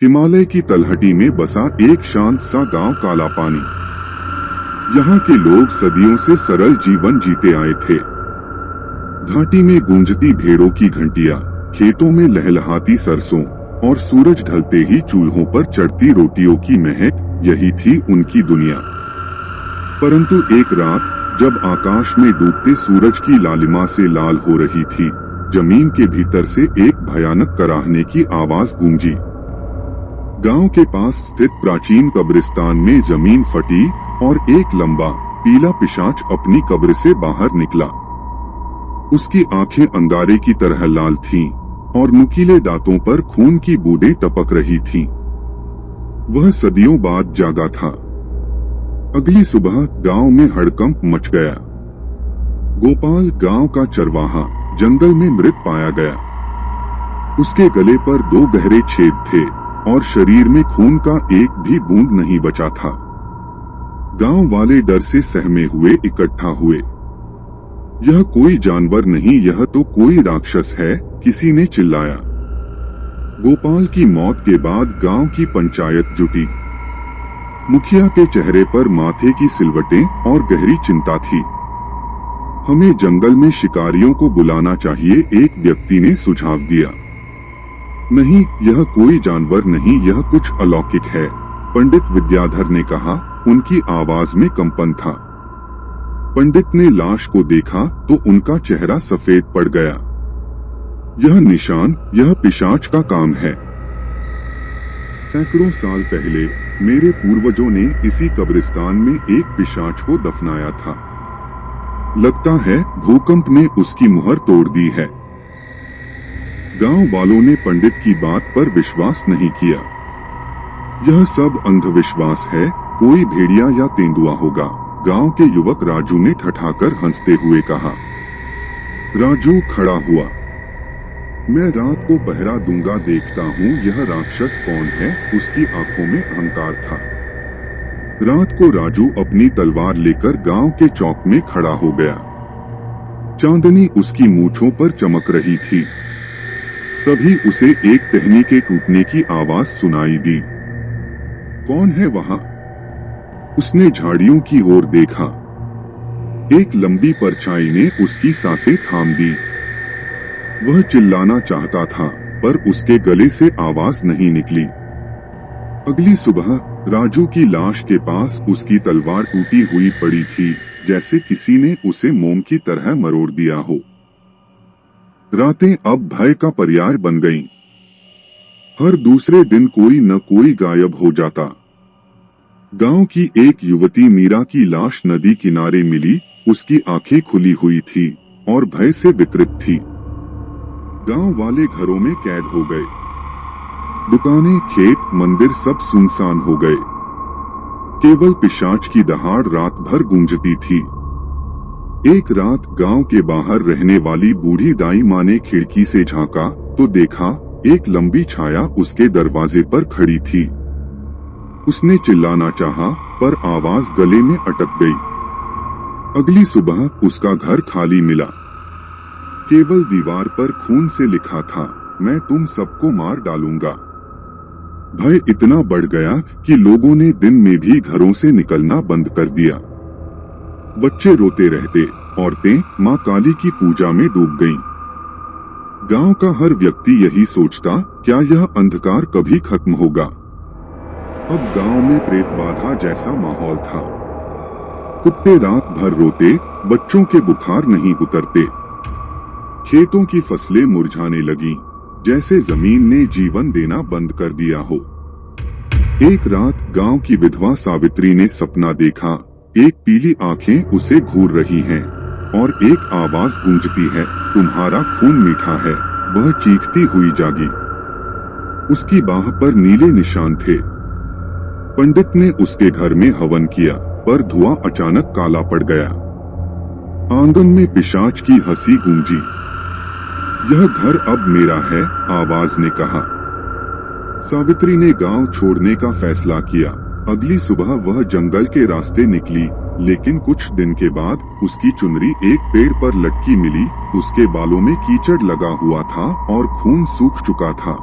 हिमालय की तलहटी में बसा एक शांत सा गांव काला पानी। यहाँ के लोग सदियों से सरल जीवन जीते आए थे। घाटी में गूंजती भेड़ों की घंटियां, खेतों में लहलहाती सरसों और सूरज ढलते ही चूल्हों पर चढ़ती रोटियों की महक, यही थी उनकी दुनिया। परंतु एक रात जब आकाश में डूबते सूरज की लालिमा से लाल हो रही थी, जमीन के भीतर से एक भयानक कराहने की आवाज गूंजी। गांव के पास स्थित प्राचीन कब्रिस्तान में जमीन फटी और एक लंबा पीला पिशाच अपनी कब्र से बाहर निकला। उसकी आंखें अंगारे की तरह लाल थीं और नुकीले दांतों पर खून की बूंदें टपक रही थीं। वह सदियों बाद जागा था। अगली सुबह गांव में हड़कंप मच गया। गोपाल, गांव का चरवाहा, जंगल में मृत पाया गया। उसके गले पर 2 गहरे छेद थे और शरीर में खून का एक भी बूंद नहीं बचा था। गांव वाले डर से सहमे हुए इकट्ठा हुए। यह कोई जानवर नहीं, यह तो कोई राक्षस है, किसी ने चिल्लाया। गोपाल की मौत के बाद गांव की पंचायत जुटी। मुखिया के चेहरे पर माथे की सिलवटें और गहरी चिंता थी। हमें जंगल में शिकारियों को बुलाना चाहिए, एक व्यक्ति ने सुझाव दिया। नहीं, यह कोई जानवर नहीं, यह कुछ अलौकिक है, पंडित विद्याधर ने कहा। उनकी आवाज में कंपन था। पंडित ने लाश को देखा तो उनका चेहरा सफेद पड़ गया। यह निशान, यह पिशाच का काम है। सैकड़ों साल पहले मेरे पूर्वजों ने इसी कब्रिस्तान में एक पिशाच को दफनाया था। लगता है भूकंप ने उसकी मुहर तोड़ दी है। गांव वालों ने पंडित की बात पर विश्वास नहीं किया। यह सब अंधविश्वास है, कोई भेड़िया या तेंदुआ होगा, गांव के युवक राजू ने ठठाकर हंसते हुए कहा। राजू खड़ा हुआ। मैं रात को पहरा दूंगा, देखता हूँ यह राक्षस कौन है। उसकी आंखों में अहंकार था। रात को राजू अपनी तलवार लेकर गांव के चौक में खड़ा हो गया। चांदनी उसकी मूंछों पर चमक रही थी। तभी उसे एक टहनी के टूटने की आवाज सुनाई दी। कौन है वहां? उसने झाड़ियों की ओर देखा। एक लंबी परछाई ने उसकी सांसें थाम दी। वह चिल्लाना चाहता था पर उसके गले से आवाज नहीं निकली। अगली सुबह राजू की लाश के पास उसकी तलवार टूटी हुई पड़ी थी, जैसे किसी ने उसे मोम की तरह मरोड़ दिया हो। रातें अब भय का पर्याय बन गईं। हर दूसरे दिन कोई न कोई गायब हो जाता। गांव की एक युवती मीरा की लाश नदी किनारे मिली। उसकी आंखें खुली हुई थी और भय से विकृत थी। गांव वाले घरों में कैद हो गए। दुकानें, खेत, मंदिर सब सुनसान हो गए। केवल पिशाच की दहाड़ रात भर गूंजती थी। एक रात गांव के बाहर रहने वाली बूढ़ी दाई माँ ने खिड़की से झांका तो देखा एक लंबी छाया उसके दरवाजे पर खड़ी थी। उसने चिल्लाना चाहा पर आवाज गले में अटक गई। अगली सुबह उसका घर खाली मिला। केवल दीवार पर खून से लिखा था, मैं तुम सबको मार डालूंगा। भय इतना बढ़ गया कि लोगों ने दिन में भी घरों से निकलना बंद कर दिया। बच्चे रोते रहते, औरतें माँ काली की पूजा में डूब गईं। गांव का हर व्यक्ति यही सोचता, क्या यह अंधकार कभी खत्म होगा? अब गांव में प्रेत बाधा जैसा माहौल था। कुत्ते रात भर रोते, बच्चों के बुखार नहीं उतरते। खेतों की फसलें मुरझाने लगीं, जैसे जमीन ने जीवन देना बंद कर दिया हो। एक रात गांव की विधवा सावित्री ने सपना देखा, एक पीली आंखें उसे घूर रही हैं और एक आवाज गूंजती है, तुम्हारा खून मीठा है। वह चीखती हुई जागी। उसकी बाह पर नीले निशान थे। पंडित ने उसके घर में हवन किया पर धुआं अचानक काला पड़ गया। आंगन में पिशाच की हंसी गूंजी। यह घर अब मेरा है, आवाज ने कहा। सावित्री ने गांव छोड़ने का फैसला किया। अगली सुबह वह जंगल के रास्ते निकली, लेकिन कुछ दिन के बाद उसकी चुनरी एक पेड़ पर लटकी मिली। उसके बालों में कीचड़ लगा हुआ था और खून सूख चुका था।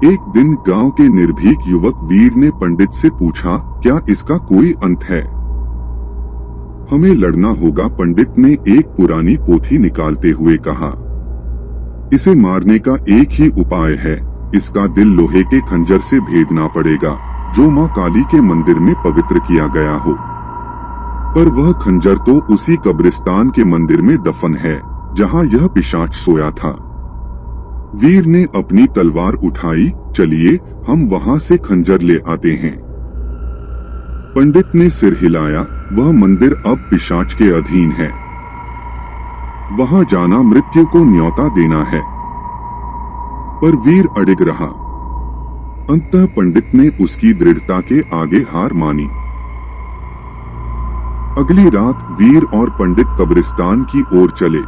एक दिन गांव के निर्भीक युवक वीर ने पंडित से पूछा, क्या इसका कोई अंत है? हमें लड़ना होगा, पंडित ने एक पुरानी पोथी निकालते हुए कहा। इसे मारने का एक ही उपाय है, इसका दिल लोहे के खंजर से भेदना पड़ेगा, जो मां काली के मंदिर में पवित्र किया गया हो। पर वह खंजर तो उसी कब्रिस्तान के मंदिर में दफन है, जहां यह पिशाच सोया था। वीर ने अपनी तलवार उठाई, चलिए हम वहां से खंजर ले आते हैं। पंडित ने सिर हिलाया, वह मंदिर अब पिशाच के अधीन है, वहां जाना मृत्यु को न्योता देना है। पर वीर अड़िग रहा। अंततः पंडित ने उसकी दृढ़ता के आगे हार मानी। अगली रात वीर और पंडित कब्रिस्तान की ओर चले।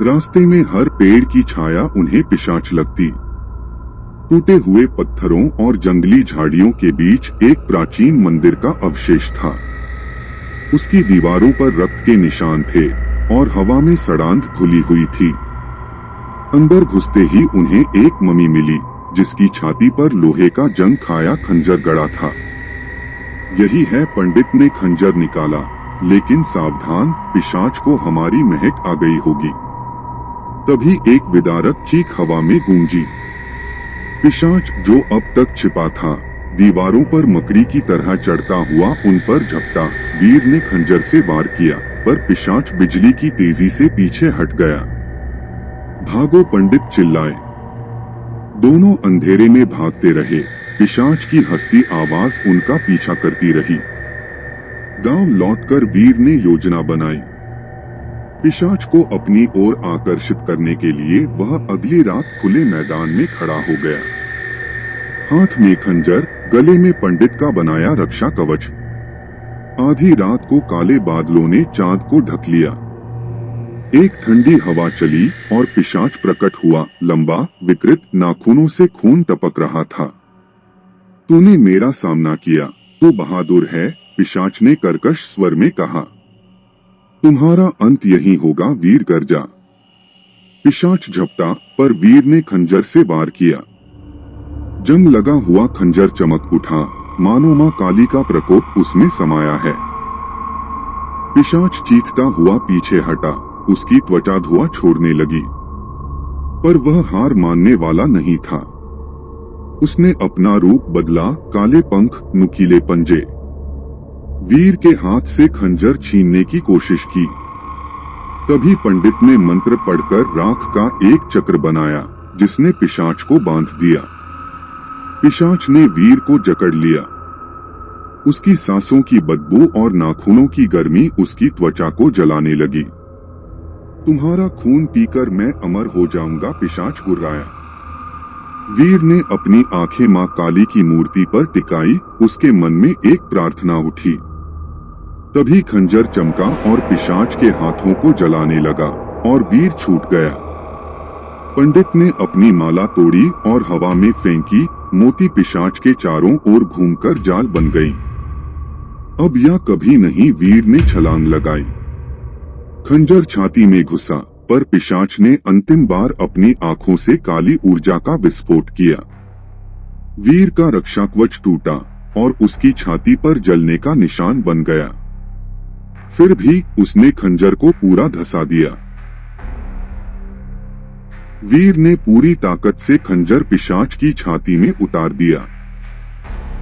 रास्ते में हर पेड़ की छाया उन्हें पिशाच लगती। टूटे हुए पत्थरों और जंगली झाड़ियों के बीच एक प्राचीन मंदिर का अवशेष था। उसकी दीवारों पर रक्त के निशान थे और हवा में सड़ांध खुली हुई थी। अंदर घुसते ही उन्हें एक ममी मिली, जिसकी छाती पर लोहे का जंग खाया खंजर गड़ा था। यही है, पंडित ने खंजर निकाला, लेकिन सावधान, पिशाच को हमारी महक आ गई होगी। तभी एक विदारक चीख हवा में गूंजी। पिशाच, जो अब तक छिपा था, दीवारों पर मकड़ी की तरह चढ़ता हुआ उन पर झपटा। वीर ने खंजर से वार किया, पर पिशाच बिजली की तेजी से पीछे हट गया। भागो, पंडित चिल्लाए। दोनों अंधेरे में भागते रहे। पिशाच की हंसती आवाज उनका पीछा करती रही। गांव लौटकर वीर ने योजना बनाई। पिशाच को अपनी ओर आकर्षित करने के लिए वह अगली रात खुले मैदान में खड़ा हो गया। हाथ में खंजर, गले में पंडित का बनाया रक्षा कवच। आधी रात को काले बादलों ने चांद को ढक लिया। एक ठंडी हवा चली और पिशाच प्रकट हुआ, लंबा, विकृत, नाखूनों से खून टपक रहा था। तूने मेरा सामना किया, तू बहादुर है, पिशाच ने कर्कश स्वर में कहा। तुम्हारा अंत यही होगा, वीर गर्जा। पिशाच झपटा, पर वीर ने खंजर से वार किया। जंग लगा हुआ खंजर चमक उठा, मानो मां काली का प्रकोप उसमें समाया है। पिशाच चीखता हुआ पीछे हटा, उसकी त्वचा धुआं छोड़ने लगी। पर वह हार मानने वाला नहीं था। उसने अपना रूप बदला, काले पंख, नुकीले पंजे। वीर के हाथ से खंजर छीनने की कोशिश की। तभी पंडित ने मंत्र पढ़कर राख का एक चक्र बनाया, जिसने पिशाच को बांध दिया। पिशाच ने वीर को जकड़ लिया। उसकी सांसों की बदबू और नाखूनों की गर्मी उसकी त्वचा को जलाने लगी। तुम्हारा खून पीकर मैं अमर हो जाऊंगा, पिशाच गुर्राया। वीर ने अपनी आंखें मां काली की मूर्ति पर टिकाई। उसके मन में एक प्रार्थना उठी। तभी खंजर चमका और पिशाच के हाथों को जलाने लगा और वीर छूट गया। पंडित ने अपनी माला तोड़ी और हवा में फेंकी। मोती पिशाच के चारों ओर घूमकर जाल बन गई। अब या कभी नहीं, वीर ने छलांग लगाई। खंजर छाती में घुसा, पर पिशाच ने अंतिम बार अपनी आंखों से काली ऊर्जा का विस्फोट किया। वीर का रक्षा कवच टूटा और उसकी छाती पर जलने का निशान बन गया। फिर भी उसने खंजर को पूरा धंसा दिया। वीर ने पूरी ताकत से खंजर पिशाच की छाती में उतार दिया।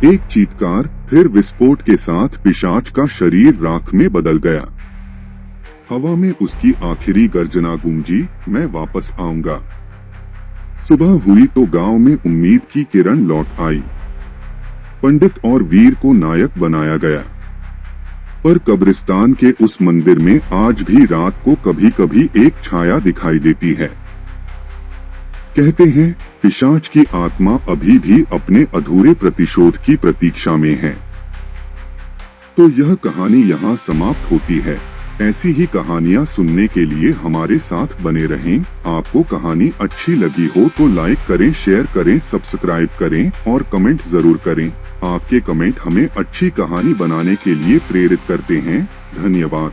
एक चीत्कार, फिर विस्फोट के साथ पिशाच का शरीर राख में बदल गया। हवा में उसकी आखिरी गर्जना गूंजी, मैं वापस आऊंगा। सुबह हुई तो गांव में उम्मीद की किरण लौट आई। पंडित और वीर को नायक बनाया गया। पर कब्रिस्तान के उस मंदिर में आज भी रात को कभी कभी एक छाया दिखाई देती है। कहते हैं, पिशाच की आत्मा अभी भी अपने अधूरे प्रतिशोध की प्रतीक्षा में है। तो यह कहानी यहाँ समाप्त होती है। ऐसी ही कहानियाँ सुनने के लिए हमारे साथ बने रहें। आपको कहानी अच्छी लगी हो तो लाइक करें, शेयर करें, सब्सक्राइब करें और कमेंट जरूर करें। आपके कमेंट हमें अच्छी कहानी बनाने के लिए प्रेरित करते हैं। धन्यवाद।